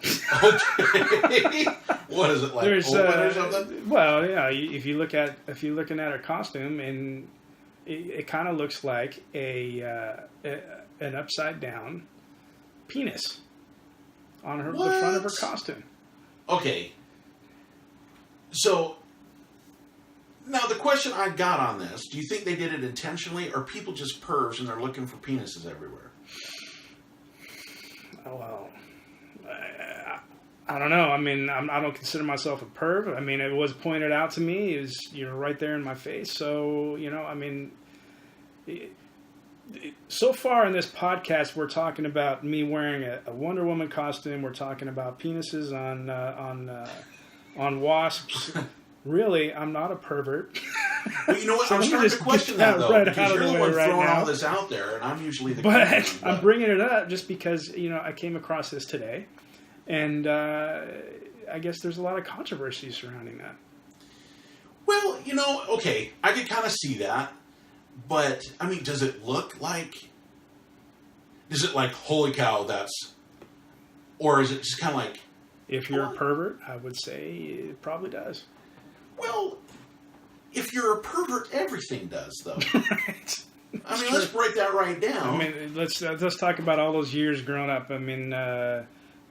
Okay, what is it like? There's Open or something? well, yeah. If you're looking at her costume, and it kind of looks like an upside down penis on the front of her What? costume. Okay. So, now the question I got on this, do you think they did it intentionally, or people just pervs and they're looking for penises everywhere? Oh, well, I don't know. I mean, I don't consider myself a perv. I mean, it was pointed out to me, right there in my face. So, I mean, so far in this podcast, we're talking about me wearing a Wonder Woman costume. We're talking about penises on wasps. Really, I'm not a pervert. Well, you know what? So I'm let me starting to just question get that, that though, right because out of you're the the way one right throwing now. all this out there, and I'm usually the But question, I'm bringing it up just because, I came across this today. And I guess there's a lot of controversy surrounding that. Well, okay, I could kind of see that, but, I mean, does it like, holy cow, or is it just kind of like, If you're a pervert, I would say it probably does. well, if you're a pervert, everything does, though. Right. I mean, let's break that right down. I mean, let's talk about all those years growing up. I mean,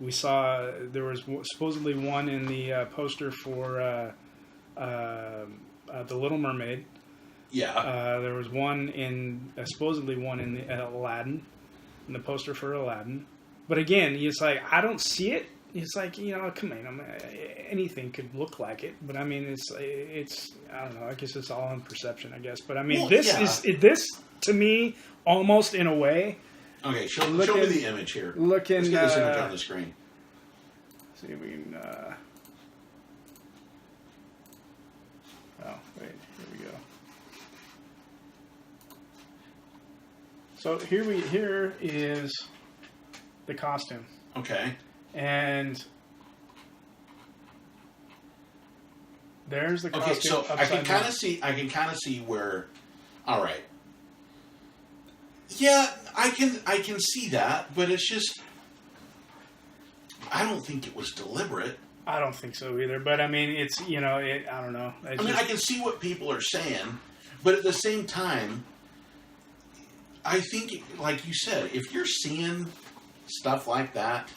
we saw there was supposedly one in the poster for The Little Mermaid. Yeah. There was supposedly one in the Aladdin, in the poster for Aladdin. But again, it's like, I don't see it. It's like, come on, anything could look like it. But I mean, it's I don't know. I guess it's all in perception, I guess. But I mean, Well, this to me, almost in a way. Okay, show me the image here. Let's get this image on the screen. See if we can. Oh, wait. Here we go. So here is the costume, Okay. and there's the costume. Okay, so I can upside kind down. of see where. All right. Yeah, I can see that, but it's just. I don't think it was deliberate. I don't think so either. But I mean, it's I don't know. I can see what people are saying, but at the same time, I think, like you said, if you're seeing stuff like that,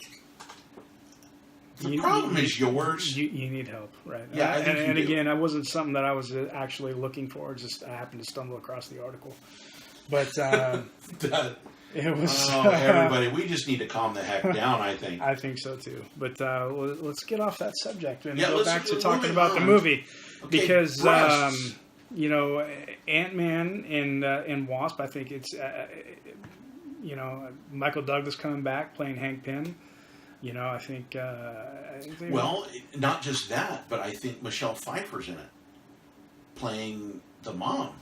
the problem is yours. You need help, right? Yeah, I think and you do. again, that wasn't something that I was actually looking for. Just I happened to stumble across the article, but it was. Everybody, we just need to calm the heck down, I think. I think so too. But let's get off that subject and Yeah, go let's back to move talking about the on. movie, Okay, because breasts. Ant-Man and Wasp. I think it's Michael Douglas coming back playing Hank Pym. I think. Well, not just that, but I think Michelle Pfeiffer's in it, playing the mom.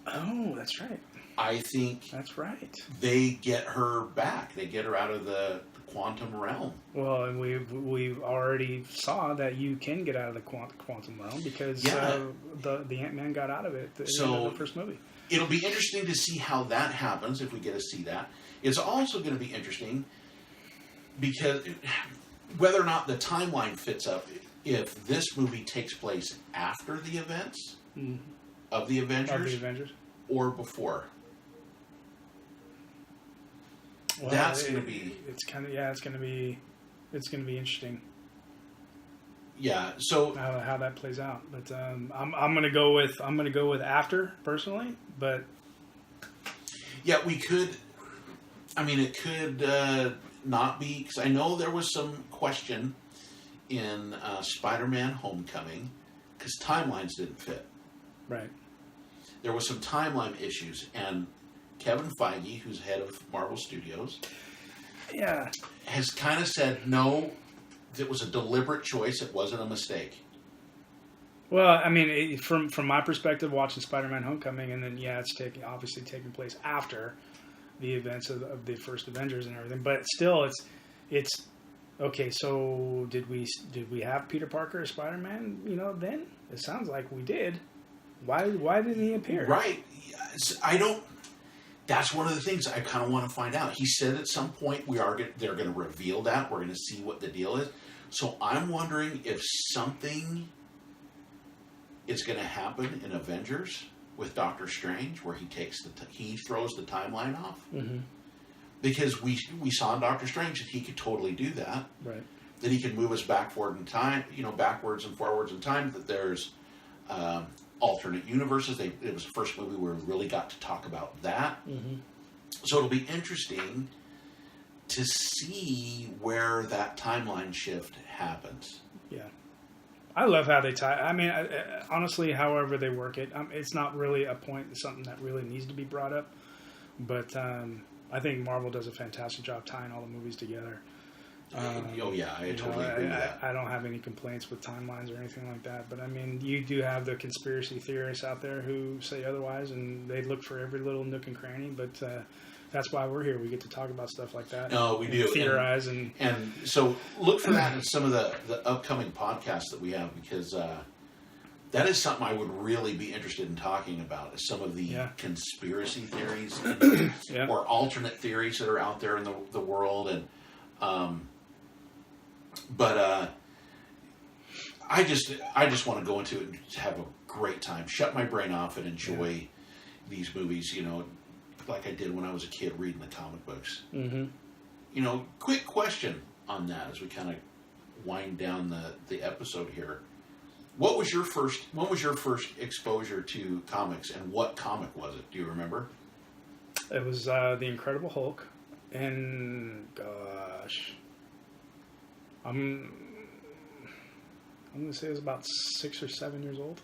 Oh, that's right. I think That's right. they get her back. They get her out of the quantum realm. Well, and we've already saw that you can get out of the quantum realm because Yeah. the Ant-Man got out of it at the So- end of the first movie. It'll be interesting to see how that happens if we get to see that. It's also going to be interesting because whether or not the timeline fits up, if this movie takes place after the events of the Avengers, Of the Avengers. or before. Well, That's going to be... It's kind of it's going to be interesting Yeah, so... how that plays out. But I'm going to go with after personally. But Yeah, we could... I mean, it could not be... Because I know there was some question in Spider-Man Homecoming because timelines didn't fit. right. There was some timeline issues, and Kevin Feige, who's head of Marvel Studios, Yeah. has kind of said, no, it was a deliberate choice. It wasn't a mistake. Well, I mean, from my perspective, watching Spider-Man: Homecoming, and then it's obviously taking place after the events of the first Avengers and everything. But still, it's okay. So did we have Peter Parker as Spider-Man? Then it sounds like we did. Why didn't he appear? Right. I don't... That's one of the things I kind of want to find out. He said at some point they're going to reveal that. We're going to see what the deal is. So I'm wondering if something is going to happen in Avengers with Doctor Strange, where he throws the timeline off. Mm-hmm. Because we saw in Doctor Strange that he could totally do that. Right. That he can move us backward in time, backwards and forwards in time. That there's alternate universes. It was the first movie where we really got to talk about that. Mm-hmm. So it'll be interesting to see where that timeline shift happens. Yeah. I love how they tie. I mean, honestly, however they work it, it's not really a point. It's something that really needs to be brought up. But I think Marvel does a fantastic job tying all the movies together. Oh yeah, I totally agree with that. I don't have any complaints with timelines or anything like that. But I mean, you do have the conspiracy theorists out there who say otherwise, and they look for every little nook and cranny. But that's why we're here. We get to talk about stuff like that. No, we do. Theorize and so look for that in some of the upcoming podcasts that we have, because that is something I would really be interested in talking about, is some of the conspiracy theories or alternate theories that are out there in the world. And but I just want to go into it and have a great time, shut my brain off, and enjoy these movies, like I did when I was a kid reading the comic books. Mm-hmm. Quick question on that as we kind of wind down the episode here. When was your first exposure to comics, and what comic was it? Do you remember? It was The Incredible Hulk, and gosh, I'm gonna say it was about 6 or 7 years old.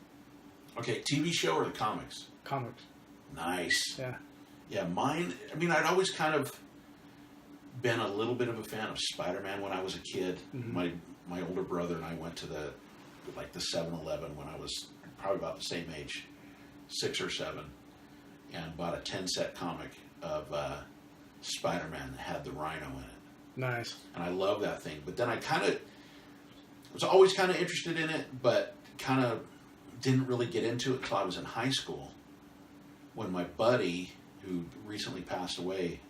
Okay, TV show or the comics? Comics. Nice. Yeah. Yeah, mine. I mean, I'd always kind of been a little bit of a fan of Spider-Man when I was a kid. Mm-hmm. My older brother and I went to the 7-Eleven when I was probably about the same age, 6 or 7, and bought a 10-set comic of Spider-Man that had the Rhino in it. Nice. And I love that thing. But then I was always kind of interested in it, but kind of didn't really get into it until I was in high school, when my buddy, who recently passed away,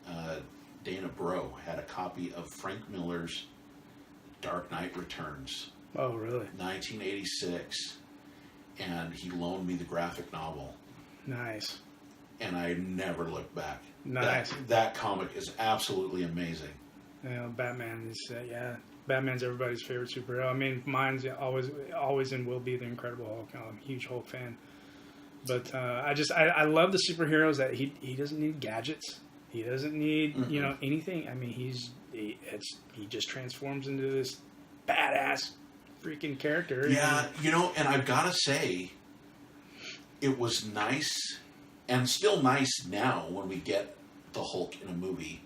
Dana Bro, had a copy of Frank Miller's Dark Knight Returns. Oh, really? 1986. And he loaned me the graphic novel. Nice. And I never looked back. Nice. That comic is absolutely amazing. Batman is Batman's everybody's favorite superhero. I mean, mine's always and will be the Incredible Hulk. I'm a huge Hulk fan. But I love the superheroes that he doesn't need gadgets. He doesn't need anything. I mean, he just transforms into this badass freaking character. Yeah, and I've got to say, it was nice, and still nice now when we get the Hulk in a movie,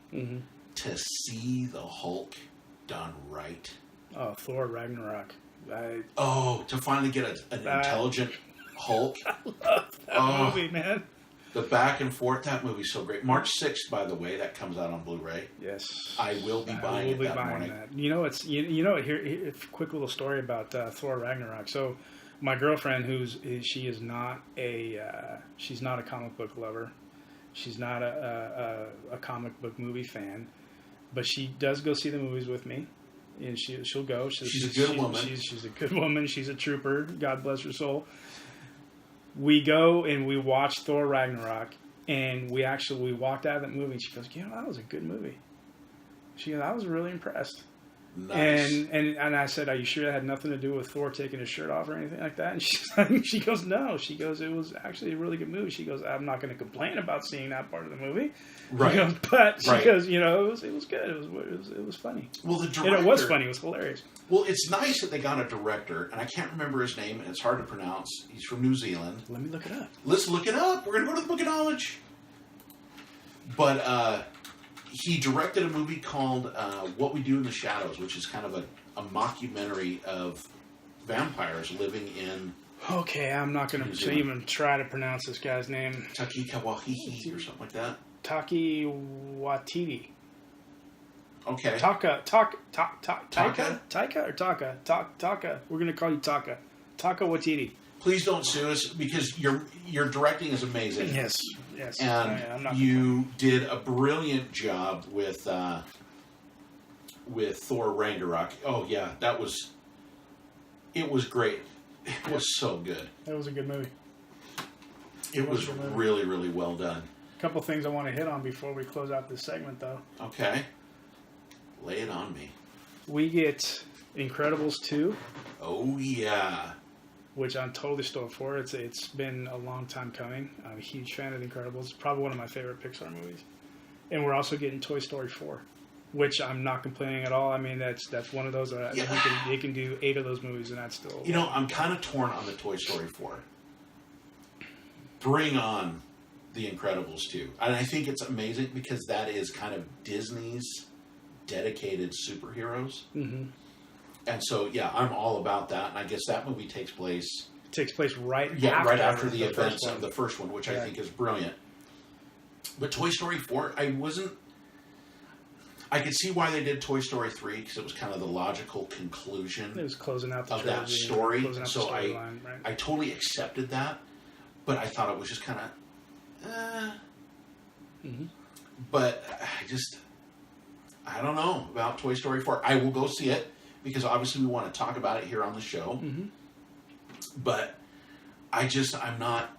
to see the Hulk done right. Oh, Thor Ragnarok. To finally get an intelligent Hulk. That movie, man. The back and forth. That movie's so great. March 6th, by the way, that comes out on Blu-ray. Yes, I will be buying it that morning. that. You know, it's you know. Here, quick little story about Thor Ragnarok. So, my girlfriend, she is not she's not a comic book lover. She's not a comic book movie fan, but she does go see the movies with me, and she'll go. She's a good woman. She's a good woman. She's a trooper. God bless her soul. We go and we watch Thor Ragnarok, and we walked out of that movie, and she goes, that was a good movie. She goes, I was really impressed. Nice. And I said, are you sure that had nothing to do with Thor taking his shirt off or anything like that? And she goes, no. She goes, it was actually a really good movie. She goes, I'm not going to complain about seeing that part of the movie. Right. She goes, but she right. goes, it was good. It was funny. Well, the director, and it was funny. It was hilarious. Well, it's nice that they got a director, and I can't remember his name, and it's hard to pronounce. He's from New Zealand. Let me look it up. Let's look it up. We're going to go to the Book of Knowledge. But he directed a movie called What We Do in the Shadows, which is kind of a mockumentary of vampires living in... Okay, I'm not going to even try to pronounce this guy's name. Taika Waititi or something like that. Taki Waititi. Okay. Taika or Taka? We're going to call you Taka. Taka Waititi. Please don't sue us because your directing is amazing. Yes. And you did a brilliant job with Thor Ragnarok. Oh yeah, it was great. It was so good. That was a good movie. It was really, really well done. A couple things I want to hit on before we close out this segment, though. Okay. Lay it on me. We get Incredibles 2. Oh, yeah. Which I'm totally stoked for. It's been a long time coming. I'm a huge fan of Incredibles. It's probably one of my favorite Pixar movies. And we're also getting Toy Story 4, which I'm not complaining at all. I mean, that's one of those that they can do 8 of those movies, and that's still... I'm kind of torn on the Toy Story 4. Bring on The Incredibles 2. And I think it's amazing because that is kind of Disney's dedicated superheroes. Mm-hmm. And so, yeah, I'm all about that. And I guess that movie takes place... It takes place right after the events of the first one, which I think is brilliant. But Toy Story 4, I could see why they did Toy Story 3 because it was kind of the logical conclusion. It was closing out the of that story. So I totally accepted that, but I thought it was just kind of, Mm-hmm. But I don't know about Toy Story 4. I will go see it because obviously we want to talk about it here on the show. Mm-hmm. But I'm not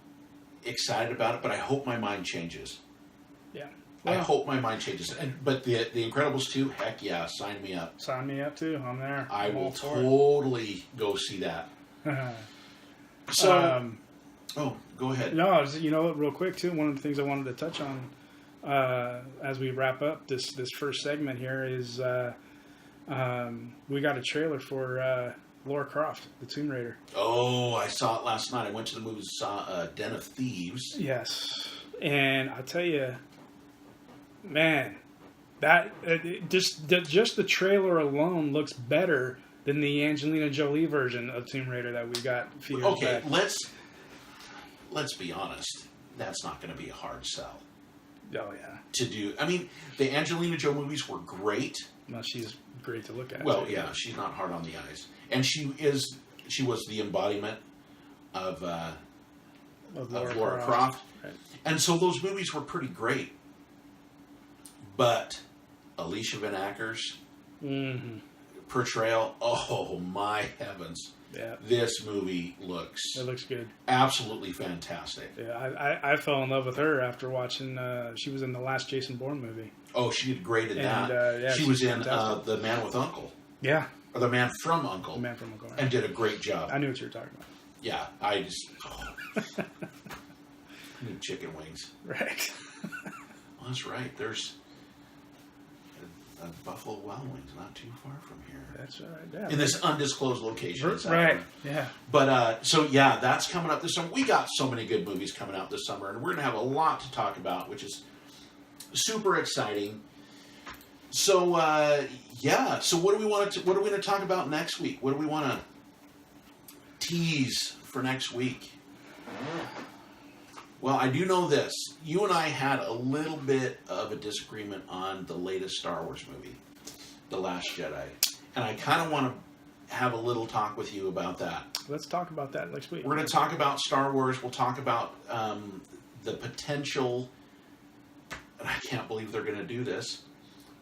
excited about it. But I hope my mind changes. Yeah. Well, I hope my mind changes. But the Incredibles 2, heck yeah, sign me up. Sign me up too. I'm there. I will totally go see that. So, go ahead. No, real quick too. One of the things I wanted to touch on as we wrap up this first segment here is we got a trailer for Lara Croft, the Tomb Raider. Oh, I saw it last night. I went to the movie, saw Den of Thieves. Yes, and I tell you, man, that just the trailer alone looks better than the Angelina Jolie version of Tomb Raider that we got a few years back. Let's be honest. That's not going to be a hard sell. Oh yeah. To do, I mean, the Angelina Jolie movies were great. No, she's great to look at. Well, yeah, she's not hard on the eyes, and she was the embodiment of Lara Croft. Right. And so those movies were pretty great. But Alicia Van Acker's portrayal, oh my heavens. Yeah. This movie looks good. Absolutely fantastic. Yeah, I fell in love with her after watching she was in the last Jason Bourne movie. Oh, she did great in that. She was in The Man with Uncle. Yeah. Or The Man from Uncle. The Man from Uncle. Right. And did a great job. I knew what you were talking about. Yeah, I just need chicken wings. Right. Well, that's right. There's a Buffalo Wild Wings not too far from here. That's right. Yeah. In this undisclosed location. Right. Yeah. But, that's coming up this summer. We got so many good movies coming out this summer, and we're going to have a lot to talk about, which is super exciting. So, So what do we want to? What are we going to talk about next week? What do we want to tease for next week? Well, I do know this. You and I had a little bit of a disagreement on the latest Star Wars movie, The Last Jedi. And I kind of want to have a little talk with you about that. Let's talk about that next week. We're going to talk about Star Wars. We'll talk about the potential, and I can't believe they're going to do this,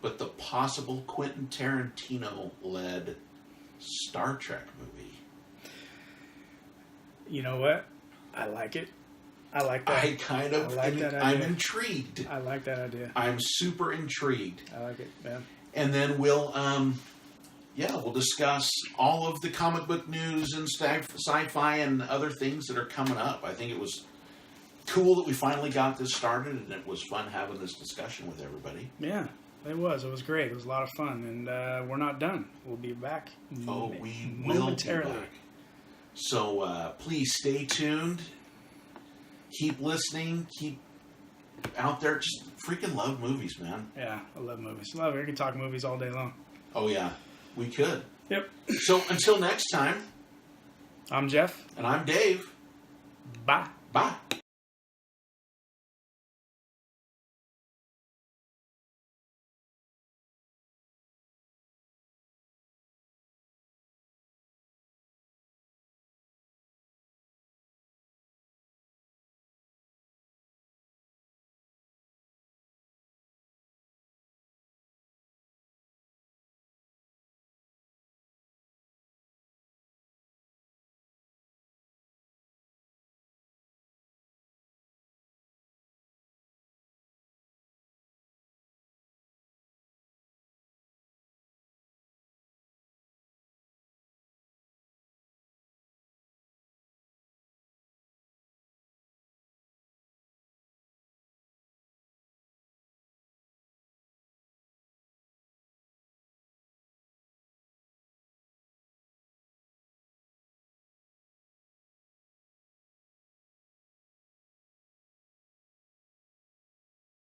but the possible Quentin Tarantino-led Star Trek movie. You know what? I like it. I like that. I'm intrigued. I like that idea. I'm super intrigued. I like it, man. And then we'll discuss all of the comic book news and sci-fi and other things that are coming up. I think it was cool that we finally got this started, and it was fun having this discussion with everybody. Yeah, it was. It was great. It was a lot of fun, and we're not done. We'll be back. We will be back. So please stay tuned. Keep listening. Keep out there. Just freaking love movies, man. Yeah, I love movies. Love it. We can talk movies all day long. Oh, yeah. We could. Yep. So until next time. I'm Jeff. And I'm Dave. Bye. Bye.